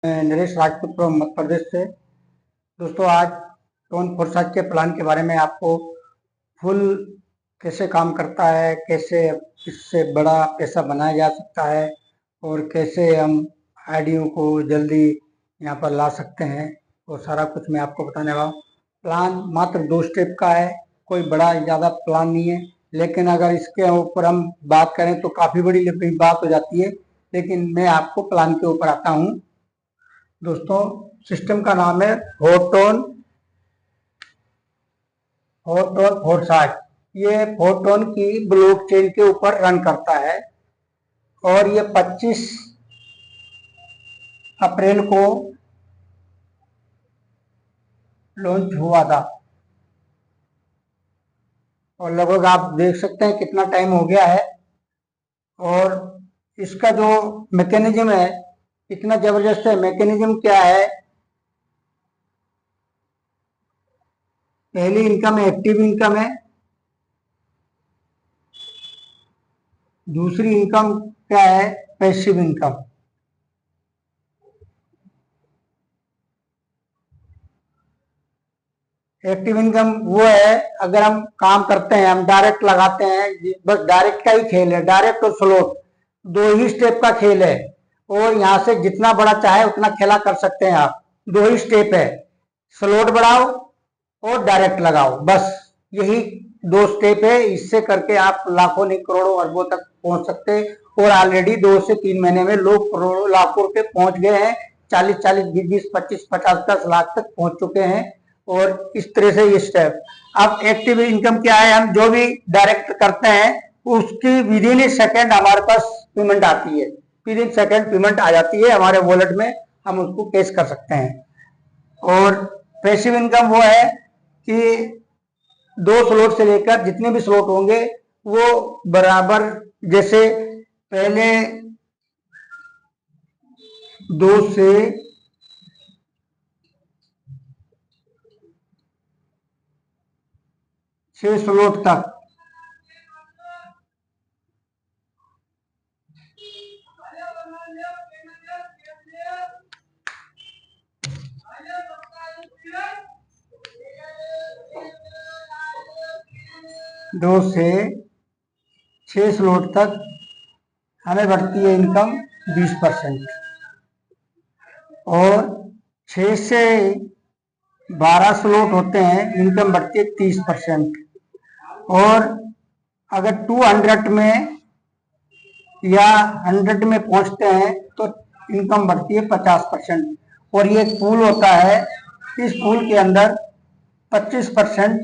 मैं नरेश राजपूत फ्रॉम मध्य प्रदेश से। दोस्तों, आज टोन फोरसाज के प्लान के बारे में आपको फुल कैसे काम करता है, कैसे इससे बड़ा पैसा बनाया जा सकता है और कैसे हम आईडियो को जल्दी यहाँ पर ला सकते हैं, वो सारा कुछ मैं आपको बताने वाला हूँ। प्लान मात्र 2 स्टेप का है, कोई बड़ा ज़्यादा प्लान नहीं है, लेकिन अगर इसके ऊपर हम बात करें तो काफ़ी बड़ी बात हो जाती है। लेकिन मैं आपको प्लान के ऊपर आता हूँ। दोस्तों, सिस्टम का नाम है फोरटोन फोरसाज। ये फोरटोन की ब्लॉकचेन के ऊपर रन करता है और ये 25 अप्रैल को लॉन्च हुआ था और लगभग आप देख सकते हैं कितना टाइम हो गया है। और इसका जो मैकेनिज्म है इतना जबरदस्त है। मैकेनिज्म क्या है? पहली इनकम है एक्टिव इनकम है, दूसरी इनकम क्या है? Passive income. एक्टिव इनकम वो है, अगर हम काम करते हैं, हम डायरेक्ट लगाते हैं, बस डायरेक्ट का ही खेल है। डायरेक्ट और स्लोट 2 ही स्टेप का खेल है और यहाँ से जितना बड़ा चाहे उतना खेला कर सकते हैं आप। 2 ही स्टेप है, स्लोट बढ़ाओ और डायरेक्ट लगाओ, बस यही 2 स्टेप है। इससे करके आप लाखों नहीं करोड़ों अरबों तक पहुंच सकते हैं और ऑलरेडी 2 से 3 महीने में लोग करोड़ों लाखों रुपए पहुंच गए हैं। 40-40, 20-20, 25, 50-50 लाख तक पहुंच चुके हैं। और इस तरह से ये स्टेप। अब एक्टिव इनकम क्या है? हम जो भी डायरेक्ट करते हैं उसकी विद इन ए सेकेंड हमारे पास पेमेंट आती है। विद इन सेकेंड पेमेंट आ जाती है हमारे वॉलेट में, हम उसको कैश कर सकते हैं। और पैसिव इनकम वो है कि 2 स्लॉट से लेकर जितने भी स्लॉट होंगे वो बराबर, जैसे पहले 2 से 6 स्लॉट तक 2 से 6 स्लॉट तक हमें बढ़ती है इनकम 20%। और 6 से 12 स्लॉट होते हैं, इनकम बढ़ती है 30%। और अगर 200 में या 100 में पहुंचते हैं तो इनकम बढ़ती है 50%। और ये एक पूल होता है, इस पूल के अंदर 25%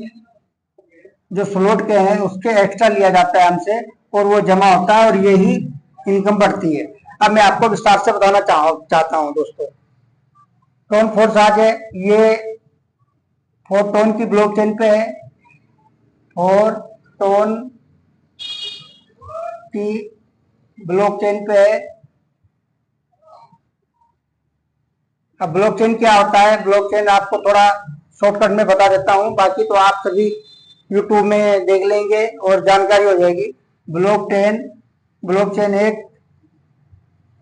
जो स्लॉट के हैं उसके एक्स्ट्रा लिया जाता है हमसे और वो जमा होता है और यही इनकम बढ़ती है। अब मैं आपको विस्तार से बताना चाहता हूँ दोस्तों। टोन फोरसाज है, ये फोरटोन की ब्लॉकचेन पे है। फोरटोन की ब्लॉकचेन पे है। अब ब्लॉकचेन क्या होता है? ब्लॉकचेन आपको थोड़ा शॉर्टकट में बता देता हूँ, बाकी तो आप सभी यूट्यूब में देख लेंगे और जानकारी हो जाएगी। ब्लॉकचेन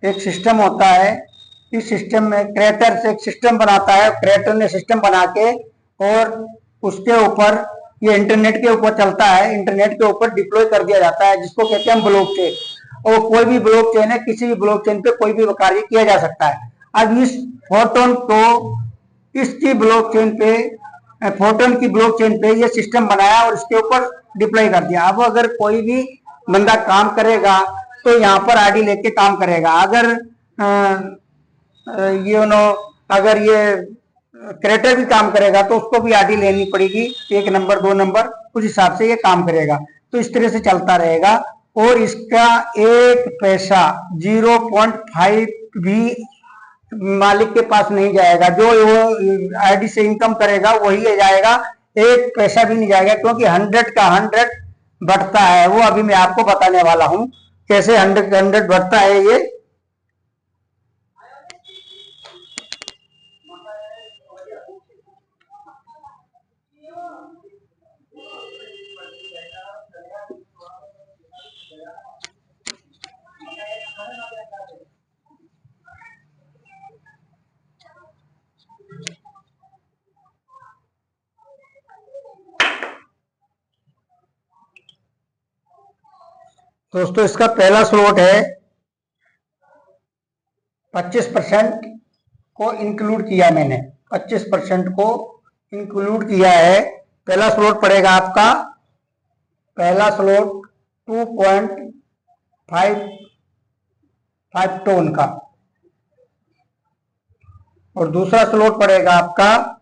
एक सिस्टम होता है। इस सिस्टम में क्रिएटर से एक सिस्टम बनाता है, क्रिएटर ने सिस्टम बना के और उसके ऊपर ये इंटरनेट के ऊपर चलता है, इंटरनेट के ऊपर डिप्लॉय कर दिया जाता है, जिसको कहते हैं ब्लॉकचेन। और कोई भी ब्लॉकचेन है, किसी भी ब्लॉकचेन पे कोई भी कार्य किया जा सकता है। अब इस फोरटोन को इसकी ब्लॉकचेन पे फोरटोन की ब्लॉकचेन पे ये सिस्टम बनाया और इसके ऊपर डिप्लॉय कर दिया। अब अगर कोई भी बंदा काम करेगा तो यहाँ पर आईडी लेके काम करेगा। अगर यू नो अगर ये क्रिएटर भी काम करेगा तो उसको भी आईडी लेनी पड़ेगी, 1 नंबर 2 नंबर, उस हिसाब से ये काम करेगा। तो इस तरह से चलता रहेगा और इसका एक पैसा 0.5 भी मालिक के पास नहीं जाएगा। जो वो आईडी से इनकम करेगा वही ले जाएगा, एक पैसा भी नहीं जाएगा, क्योंकि 100 का 100 बढ़ता है। वो अभी मैं आपको बताने वाला हूं कैसे 100 का 100 बढ़ता है ये। दोस्तों इसका पहला स्लॉट है 25% को इंक्लूड किया मैंने, 25% को इंक्लूड किया है। पहला स्लॉट पड़ेगा आपका, पहला स्लॉट 2.55 टन का, और दूसरा स्लॉट पड़ेगा आपका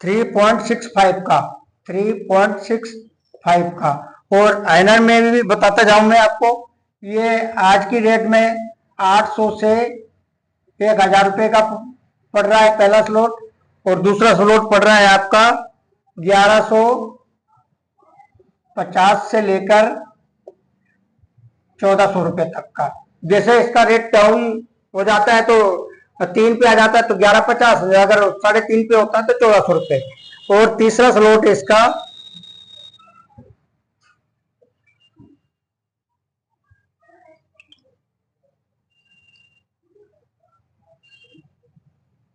3.65 का, 3.65 का। और आयनर में भी बताता जाऊं मैं आपको, ये आज की डेट में 800 से 1000 रुपये का पड़ रहा है पहला स्लॉट, और दूसरा स्लॉट पड़ रहा है आपका 1150 से लेकर 1400 रुपये तक का। जैसे इसका रेट डाउन हो जाता है तो 3 पे आ जाता है तो 1150, अगर 3.5 पे होता है तो 1400 रुपये। और तीसरा स्लॉट इसका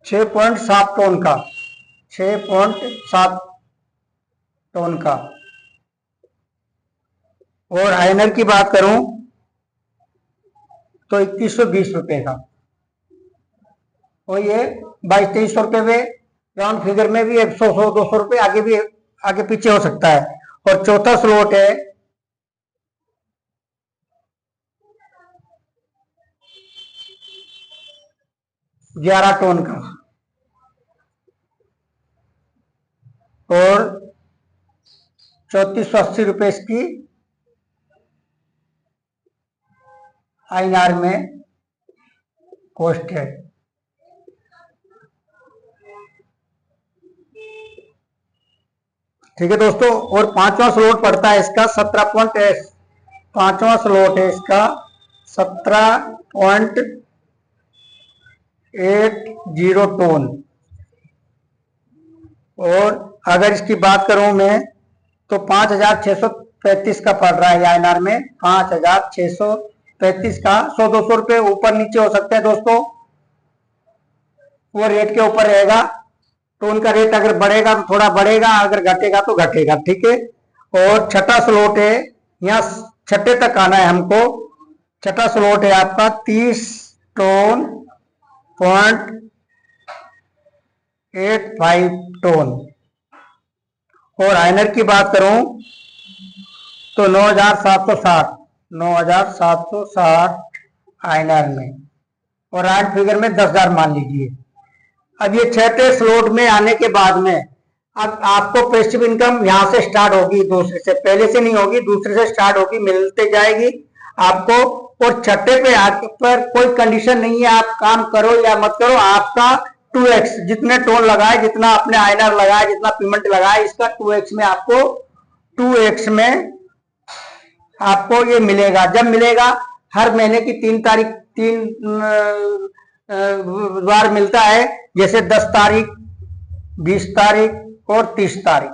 6.7 टन का, 6.7 टन का। और आयनर की बात करूं तो 2120 रुपये का, और ये 2200-2300 रुपये में राउंड फिगर में भी 100-200 रुपये आगे भी आगे पीछे हो सकता है। और चौथा स्लॉट है 11 टन का, और 3480 रुपये इसकी आईएनआर में कॉस्ट है। ठीक है दोस्तों, और पांचवा स्लॉट पड़ता है इसका 17.8, पांचवा स्लॉट है इसका 17.80 टन। और अगर इसकी बात करूं मैं तो 5635 का पड़ रहा है आईएनआर में, 5635 का। 100-200 रुपये ऊपर नीचे हो सकते हैं दोस्तों, वो रेट के ऊपर रहेगा। तो उनका रेट अगर बढ़ेगा तो थोड़ा बढ़ेगा, अगर घटेगा तो घटेगा। ठीक है। और छठा स्लॉट है, यहाँ छठे तक आना है हमको। छठा स्लॉट है आपका 30 टन .85 टन। और आयनर की बात करूं तो 9760, 9760 आयनर में, और आयन फिगर में 10,000 मान लीजिए। अब ये छठे स्लॉट में आने के बाद में अब आपको पैसिव इनकम यहाँ से स्टार्ट होगी, दूसरे से, पहले से नहीं होगी, दूसरे से स्टार्ट होगी, मिलते जाएगी आपको। और छठे पे आके पर कोई कंडीशन नहीं है, आप काम करो या मत करो, आपका 2x जितने टोन लगाए, जितना आपने आईएनआर लगाया, जितना पेमेंट लगाया, इसका 2x में आपको 2x में आपको ये मिलेगा। जब मिलेगा हर महीने की 3 तारीख, 3 बार मिलता है, जैसे 10 तारीख, 20 तारीख और 30 तारीख,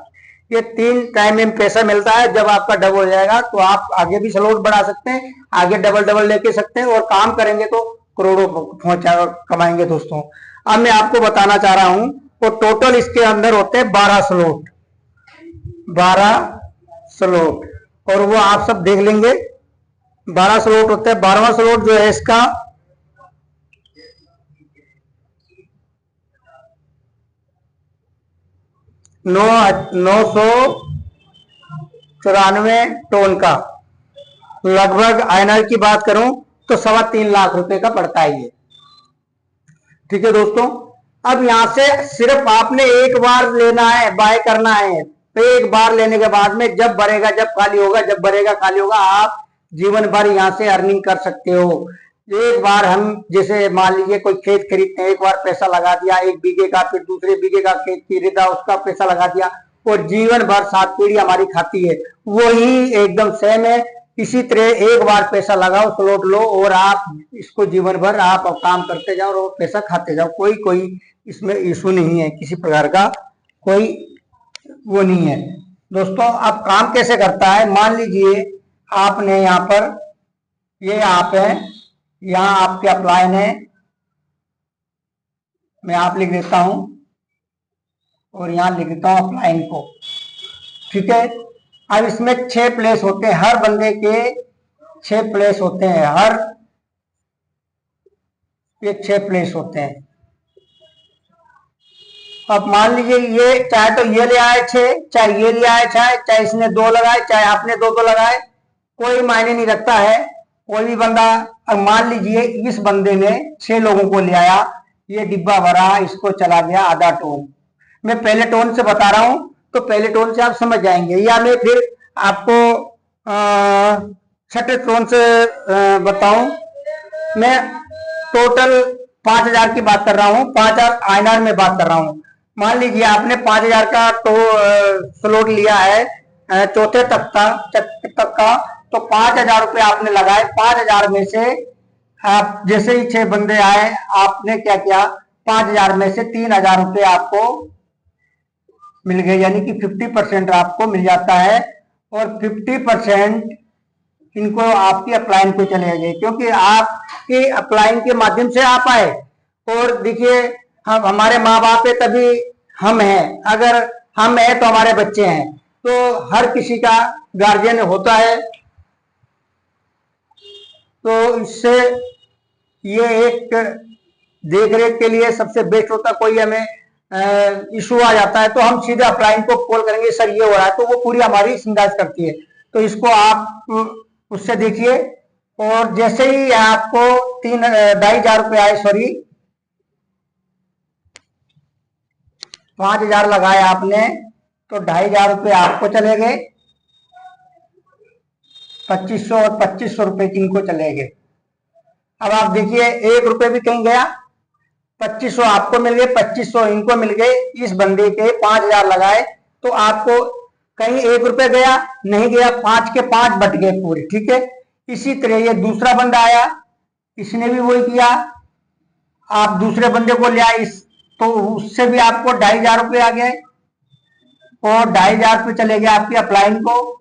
ये 3 टाइम में पैसा मिलता है। जब आपका डबल हो जाएगा तो आप आगे भी स्लॉट बढ़ा सकते हैं, आगे डबल डबल लेके सकते हैं, और काम करेंगे तो करोड़ों पहुंचा कमाएंगे दोस्तों। अब मैं आपको बताना चाह रहा हूं, तो टोटल इसके अंदर होते हैं 12 स्लॉट, 12 स्लॉट, और वो आप सब देख लेंगे। 12 स्लॉट होते हैं। 12वां स्लॉट जो है इसका 994 टन का, लगभग आईएनआर की बात करूं तो 3.25 लाख रुपए का पड़ता है ये। ठीक है दोस्तों, अब यहां से सिर्फ आपने एक बार लेना है, बाय करना है, तो एक बार लेने के बाद में जब बढ़ेगा, जब खाली होगा, जब बढ़ेगा खाली होगा, आप जीवन भर यहां से अर्निंग कर सकते हो। एक बार हम जैसे मान लीजिए कोई खेत खरीदते हैं, एक बार पैसा लगा दिया 1 बीघे का, फिर दूसरे बीघे का खेत खरीदा, उसका पैसा लगा दिया, और जीवन भर 7 पीढ़ी हमारी खाती है। वही एकदम सेम है। इसी तरह एक बार पैसा लगाओ, स्लॉट लो, और आप इसको जीवन भर आप काम करते जाओ और पैसा खाते जाओ। कोई इसमें इशू नहीं है, किसी प्रकार का कोई वो नहीं है दोस्तों। अब काम कैसे करता है, मान लीजिए आपने यहाँ पर, ये आप है, यहाँ आपके अपलाइन है, मैं आप लिख देता हूं और यहाँ लिख देता हूं अपलाइन को। ठीक है। अब इसमें 6 प्लेस होते हैं, हर बंदे के 6 प्लेस होते हैं, हर ये 6 प्लेस होते हैं। अब मान लीजिए ये चाहे तो ये ले आए 6, चाहे ये ले आए, चाहे इसने 2 लगाए, चाहे आपने 2 लगाए, कोई मायने नहीं रखता है। कोई भी बंदा, अब मान लीजिए इस बंदे ने 6 लोगों को ले आया, ये डिब्बा भरा, इसको चला गया आधा टोन। मैं पहले टोन से बता रहा हूं तो पहले टोन से आप समझ जाएंगे, या मैं फिर आपको छठे टोन से बताऊं। मैं टोटल 5000 की बात कर रहा हूं, 5000 INR में बात कर रहा हूं। मान लीजिए आपने 5000 का तो स्लॉट लिया है चौथे तक का, तो 5000 रुपये आपने लगाए। 5000 में से आप जैसे ही 6 बंदे आए, आपने क्या किया, 5000 में से 3000 रुपये आपको मिल गए, यानी कि 50% आपको मिल जाता है। और 50% इनको आपकी अपलाइन पे चले गए, क्योंकि आपके अपलाइन के माध्यम से आप आए। और देखिए, हम हमारे माँ बाप है तभी हम हैं, अगर हम हैं तो हमारे बच्चे हैं। तो हर किसी का गार्जियन होता है, तो इससे ये एक देख रेख के लिए सबसे बेस्ट होता है। कोई हमें इशू आ जाता है तो हम सीधे अपलाइन को कॉल करेंगे, सर ये हो रहा है, तो वो पूरी हमारी सिंगाज करती है। तो इसको आप उससे देखिए। और जैसे ही आपको 2,500 रुपये आए, सॉरी 5,000 लगाए आपने, तो 2,500 रुपये आपको चले गए, 2500 और 2500 रुपये इनको चले गए। अब आप देखिए 1 रुपये भी कहीं गया, 2500 आपको मिल गए, 2500 इनको मिल गए। इस बंदे के 5000 लगाए तो आपको कहीं 1 रुपये गया नहीं गया, 5 के 5 बट गए पूरे, ठीक है। इसी तरह ये दूसरा बंदा आया, इसने भी वही किया, आप दूसरे बंदे को ले आए, तो उससे भी आपको 2,500 रुपये आ गए, और 2,500 रुपये चले गए आपकी अपलाइन को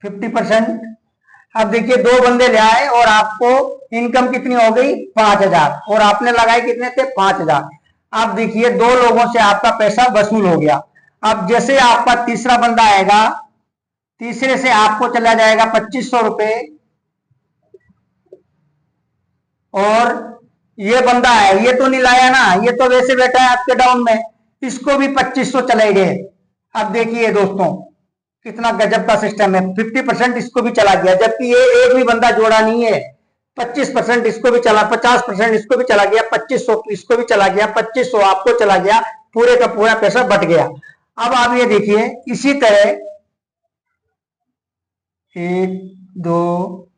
50%। अब देखिए 2 बंदे ले आए और आपको इनकम कितनी हो गई, 5,000, और आपने लगाए कितने थे, 5,000। अब देखिए 2 लोगों से आपका पैसा वसूल हो गया। अब जैसे आपका तीसरा बंदा आएगा, तीसरे से आपको चला जाएगा 2500 रुपये, और ये बंदा है, ये तो नहीं लाया ना, ये तो वैसे बैठा है आपके डाउन में, इसको भी 2500 चले गए। अब देखिए दोस्तों कितना गजब का सिस्टम है, 50% इसको भी चला गया, जबकि ये एक भी बंदा जोड़ा नहीं है। 25% इसको भी चला, 50% इसको भी चला गया, 2500 इसको भी चला गया, 2500 आपको चला गया, पूरे का पूरा पैसा बट गया। अब आप ये देखिए इसी तरह 1 2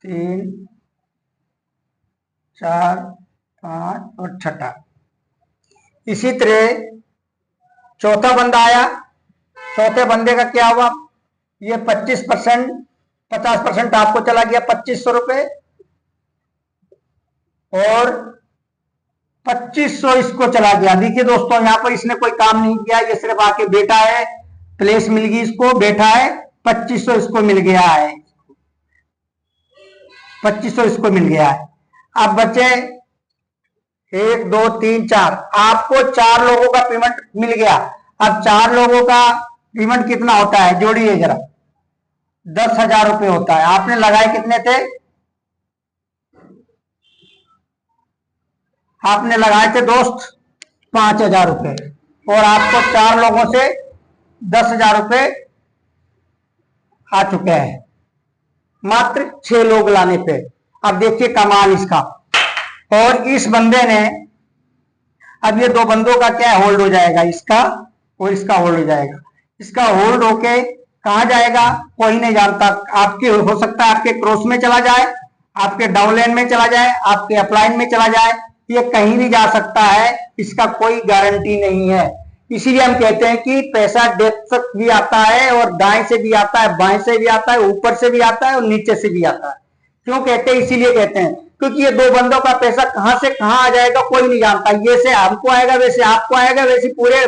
3 4 5 और छठा, इसी तरह चौथा बंदा आया, चौथे बंदे का क्या हुआ, ये 50% आपको चला गया 2500 रुपये, और 2500 इसको चला गया। देखिए दोस्तों यहाँ पर इसने कोई काम नहीं किया, ये सिर्फ आके बैठा है, प्लेस मिल गई इसको, बैठा है, 2500 इसको मिल गया है, 2500 इसको मिल गया है। अब बचे 1 2 3 4, आपको 4 लोगों का पेमेंट मिल गया। अब 4 लोगों का पेमेंट कितना होता है, जोड़िए जरा, 10,000 रुपये होता है। आपने लगाए कितने थे, आपने लगाए थे दोस्त 5,000 रुपये, और आपको 4 लोगों से 10,000 रुपये आ चुके हैं, मात्र 6 लोग लाने पे। अब देखिए कमाल इसका। और इस बंदे ने, अब ये 2 बंदों का क्या होल्ड हो जाएगा, इसका और इसका होल्ड हो जाएगा। इसका होल्ड होके कहां जाएगा कोई नहीं जानता। आपके हो सकता है आपके क्रॉस में चला जाए, आपके डाउनलाइन में चला जाए, आपके अपलाइन में चला जाए, ये कहीं भी जा सकता है, इसका कोई गारंटी नहीं है। इसीलिए हम कहते हैं कि पैसा डेप्थ तक भी आता है, और दाएं से भी आता है, बाएं से भी आता है, ऊपर से भी आता है, और नीचे से भी आता है। क्यों कहते हैं, इसीलिए कहते हैं क्योंकि ये 2 बंदों का पैसा कहां से कहां आ जाएगा कोई नहीं जानता। ये से हमको आएगा, वैसे आपको आएगा, वैसे पूरे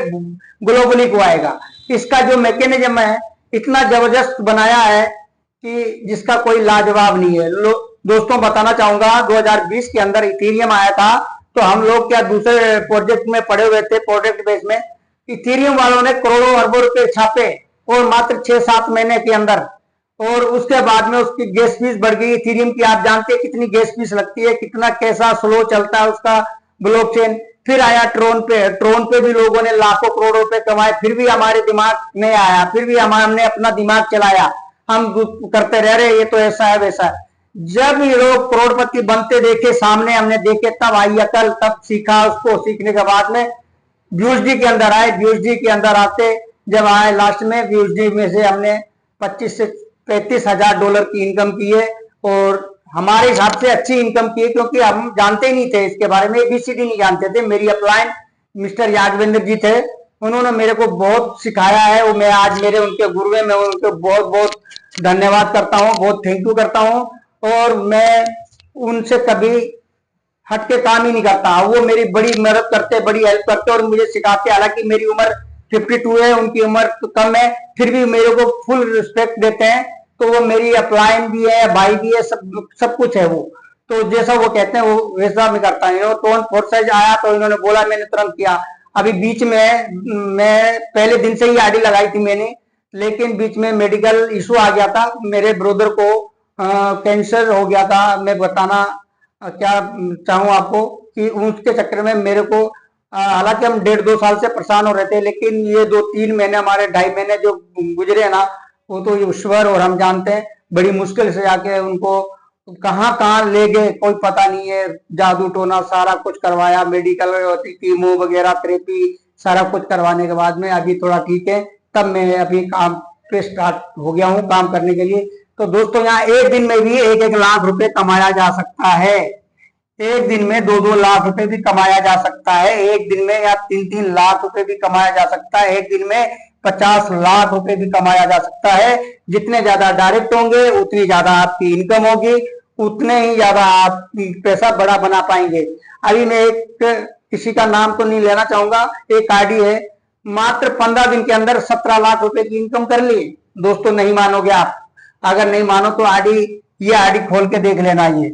ग्लोबली को आएगा। इसका जो मैकेनिज्म है इतना जबरदस्त बनाया है कि जिसका कोई लाजवाब नहीं है। दोस्तों बताना चाहूंगा 2020 के अंदर इथेरियम आया था, तो हम लोग क्या दूसरे प्रोजेक्ट में पड़े हुए थे, प्रोजेक्ट बेस में। इथेरियम वालों ने करोड़ों अरबों रुपए छापे, और मात्र 6-7 महीने के अंदर। और उसके बाद में उसकी गैस फीस बढ़ गई। इथेरियम की आप जानते हैं कितनी गैस फीस लगती है, कितना कैसा स्लो चलता है उसका ब्लॉकचेन। फिर आया ट्रोन पे, ट्रोन पे भी लोगों ने लाखों करोड़ रुपए कमाए, फिर भी हमारे दिमाग में आया, फिर भी हमने अपना दिमाग चलाया, हम करते रह रहे, ये तो ऐसा है वैसा है। जब ये लोग करोड़पति बनते देखे सामने, हमने देखे, तब आई अकल, तब सीखा। उसको सीखने के बाद में बीयूएसडी के अंदर आए। बीयूएसडी के अंदर आते जब आए लास्ट में, बीयूएसडी में से हमने 25 से 35 हजार डॉलर की इनकम की है। और हमारे हिसाब से अच्छी इनकम की है, क्योंकि हम जानते ही नहीं थे इसके बारे में, एबीसीडी नहीं जानते थे। मेरी अपलाइन मिस्टर यादवेंद्र जी थे, उन्होंने मेरे को बहुत सिखाया है। वो मैं आज मेरे उनके गुरु हैं, मैं उनको बहुत बहुत धन्यवाद करता हूँ, बहुत थैंक यू करता हूँ। और मैं उनसे कभी हट के काम ही नहीं करता। वो मेरी बड़ी मदद करते, बड़ी हेल्प करते और मुझे सिखाते। हालांकि मेरी उम्र 52 है, उनकी उम्र तो कम है, फिर भी मेरे को फुल रिस्पेक्ट देते हैं। तो वो मेरी अपलाइन भी है, भाई भी है, सब कुछ है वो। तो जैसा वो कहते हैं वो वैसा मैं करता हूँ। टोन फोर्साइज आया तो इन्होंने बोला, मैंने तुरंत किया। अभी बीच में मैं पहले दिन से ही आईडी लगाई थी मैंने, लेकिन बीच में मेडिकल इशू आ गया था। मेरे ब्रदर को कैंसर हो गया था। मैं बताना क्या चाहूँ आपको कि उसके चक्कर में मेरे को, हालांकि हम 1.5-2 साल से परेशान हो रहे थे, लेकिन ये 2-3 महीने, हमारे 2.5 महीने जो गुजरे ना, वो तो ईश्वर और हम जानते हैं। बड़ी मुश्किल से जाके उनको कहाँ कहाँ ले गए कोई पता नहीं है। जादू टोना सारा कुछ करवाया, मेडिकल कीमो वगैरह थेरेपी सारा कुछ करवाने के बाद में अभी थोड़ा ठीक है। तब मैं अभी काम पे स्टार्ट हो गया हूँ काम करने के लिए। तो दोस्तों, यहाँ एक दिन में भी 1-1 लाख रुपए कमाया जा सकता है। एक दिन में 2-2 लाख रुपए भी कमाया जा सकता है। एक दिन में या 3-3 लाख रुपए भी कमाया जा सकता है। एक दिन में 50 लाख रुपए भी कमाया जा सकता है। जितने ज्यादा डायरेक्ट होंगे उतनी ज्यादा आपकी इनकम होगी, उतने ही ज्यादा आप पैसा बड़ा बना पाएंगे। अभी मैं एक किसी का नाम तो नहीं लेना चाहूंगा, एक आईडी है, मात्र 15 दिन के अंदर 17 लाख रुपए की इनकम कर ली। दोस्तों, नहीं मानोगे आप? अगर नहीं मानो तो ये आईडी खोल के देख लेना। ये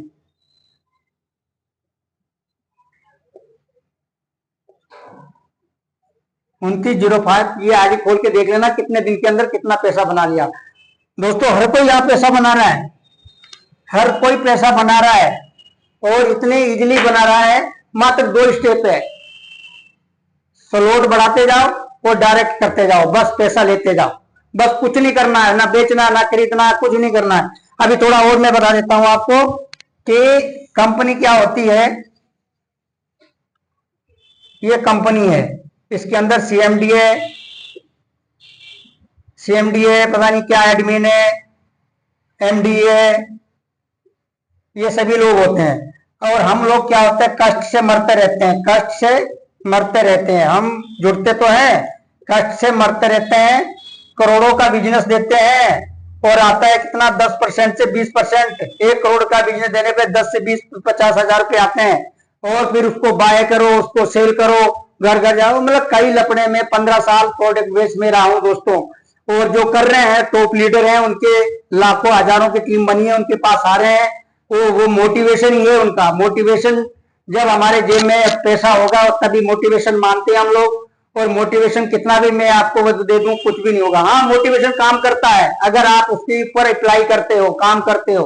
2905, ये आईडी खोल के देख लेना कितने दिन के अंदर कितना पैसा बना लिया। दोस्तों, हर कोई यहाँ पैसा बना रहा है, हर कोई पैसा बना रहा है, और इतने इजीली बना रहा है। मात्र 2 स्टेप है, स्लॉट बढ़ाते जाओ और डायरेक्ट करते जाओ, बस पैसा लेते जाओ। बस कुछ नहीं करना है, ना बेचना ना खरीदना, कुछ नहीं करना है। अभी थोड़ा और मैं बता देता हूं आपको कि कंपनी क्या होती है। ये कंपनी है, इसके अंदर सीएमडी है, पता नहीं क्या एडमिन है, एमडी है, ये सभी लोग होते हैं। और हम लोग क्या होते हैं, कष्ट से मरते रहते हैं, कष्ट से मरते रहते हैं। हम जुड़ते तो हैं, कष्ट से मरते रहते हैं। करोड़ों का बिजनेस देते हैं और आता है कितना, 10% से 20%। 1 करोड़ का बिजनेस देने पे 10 से 20-50 हजार रुपए आते हैं। और फिर उसको बाय करो, उसको सेल करो, घर घर जाओ। मतलब कई लपड़े में 15 साल प्रोडक्ट बेच में रहा हूं दोस्तों। और जो कर रहे हैं, टॉप लीडर हैं, उनके लाखों हजारों की टीम बनी है, उनके पास आ रहे हैं। वो मोटिवेशन ही है उनका। मोटिवेशन, जब हमारे जेब में पैसा होगा तभी मोटिवेशन मानते हैं हम लोग। और मोटिवेशन कितना भी मैं आपको दे दूं, कुछ भी नहीं होगा। हाँ, मोटिवेशन काम करता है अगर आप उसके ऊपर अप्लाई करते हो, काम करते हो।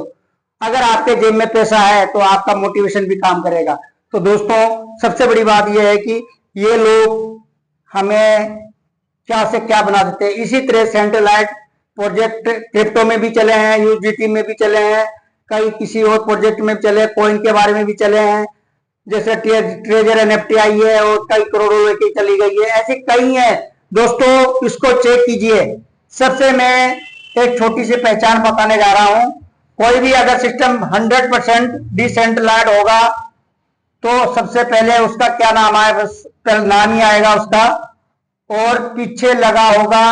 अगर आपके जेब में पैसा है तो आपका मोटिवेशन भी काम करेगा। तो दोस्तों, सबसे बड़ी बात यह है कि ये लोग हमें क्या से क्या बना देते हैं। इसी तरह सेंट्रलाइट प्रोजेक्ट क्रिप्टो में भी चले हैं, यूजीटी में भी चले हैं, कई किसी और प्रोजेक्ट में चले, कॉइन के बारे में भी चले हैं। जैसे ट्रेजर एनएफटी आई है और कई करोड़ों रुपए की चली गई है, ऐसी कई है दोस्तों। इसको चेक कीजिए। सबसे मैं एक छोटी सी पहचान बताने जा रहा हूं। कोई भी अगर सिस्टम 100% डिसेंट्रलाइज्ड होगा तो सबसे पहले उसका क्या नाम आएगा, नाम ही आएगा उसका, और पीछे लगा होगा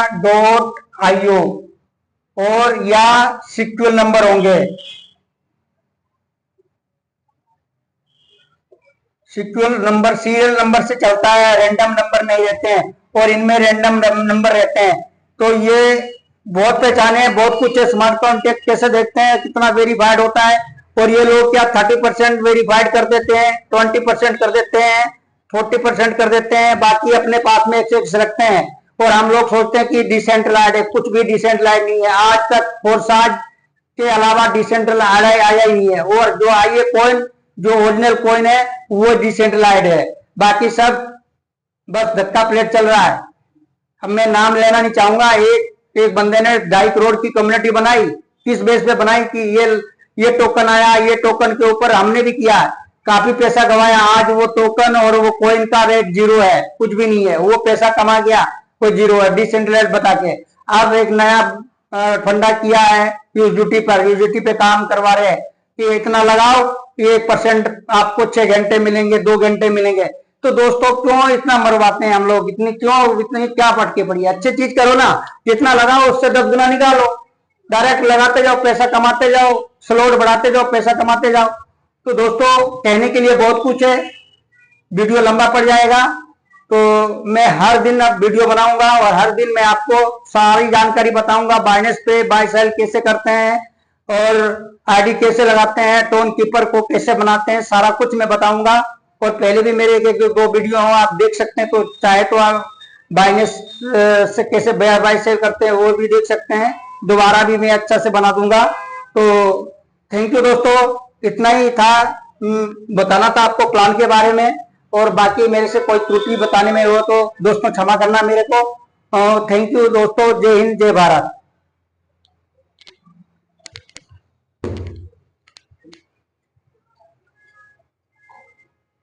.io और या सिक्वल नंबर होंगे। सिक्वल नंबर सीरियल नंबर से चलता है, रैंडम नंबर नहीं रहते हैं, और इनमें रैंडम नंबर रहते हैं। तो ये बहुत पहचाने हैं, बहुत कुछ है। स्मार्ट कॉन्टेक्ट कैसे देखते हैं, कितना वेरीफाइड होता है। और ये लोग क्या 30% वेरीफाइड कर देते हैं, 20% कर देते हैं, 40% कर देते हैं, बाकी अपने पास में एक्सेस रखते हैं। और हम लोग सोचते हैं कि डिसेंट्रलाइज है, कुछ भी डिसेंट्रलाइज नहीं है। आज तक फोर्साज के अलावा डिसेंट्रलाइज आया ही नहीं है, और जो आई है कॉइन, जो ओरिजिनल कॉइन है वो डिसेंट्रलाइज है, बाकी सब बस धक्का प्लेट चल रहा है। अब मैं नाम लेना नहीं चाहूंगा। एक बंदे ने 2.5 करोड़ की कम्युनिटी बनाई, किस बेस पे बनाई कि ये टोकन आया, ये टोकन के ऊपर हमने भी किया, काफी पैसा कमाया। आज वो टोकन और वो कॉइन का रेट जीरो है, कुछ भी नहीं है, वो पैसा कमा गया, कोई जीरो है डिसेंट्रलाइज बता के। अब एक नया फंडा किया है यूजिटी पर, यूजिटी पे काम करवा रहे हैं कि इतना लगाओ, 1% आपको 6 घंटे मिलेंगे, 2 घंटे मिलेंगे। तो दोस्तों क्यों इतना मरवाते हैं हम लोग, इतनी क्या पटके पड़ी है? अच्छी चीज करो ना, जितना लगाओ उससे 10 गुना निकालो, डायरेक्ट लगाते जाओ, पैसा कमाते जाओ, स्लॉट बढ़ाते जाओ, पैसा कमाते जाओ। तो दोस्तों कहने के लिए बहुत कुछ है, वीडियो लंबा पड़ जाएगा, तो मैं हर दिन अब वीडियो बनाऊंगा और हर दिन मैं आपको सारी जानकारी बताऊंगा। बाइनेंस पे बाय सेल कैसे करते हैं और आईडी कैसे लगाते हैं, टोन कीपर को कैसे बनाते हैं, सारा कुछ मैं बताऊंगा। और पहले भी मेरे एक 2 वीडियो हो, आप देख सकते हैं, तो चाहे तो आप बाइनेंस से कैसे बाय सेल करते हैं वो भी देख सकते हैं। दोबारा भी मैं अच्छा से बना दूंगा। तो थैंक यू दोस्तों, इतना ही था बताना था आपको प्लान के बारे में, और बाकी मेरे से कोई त्रुटि बताने में हो तो दोस्तों क्षमा करना मेरे को। थैंक यू दोस्तों, जय हिंद जय भारत।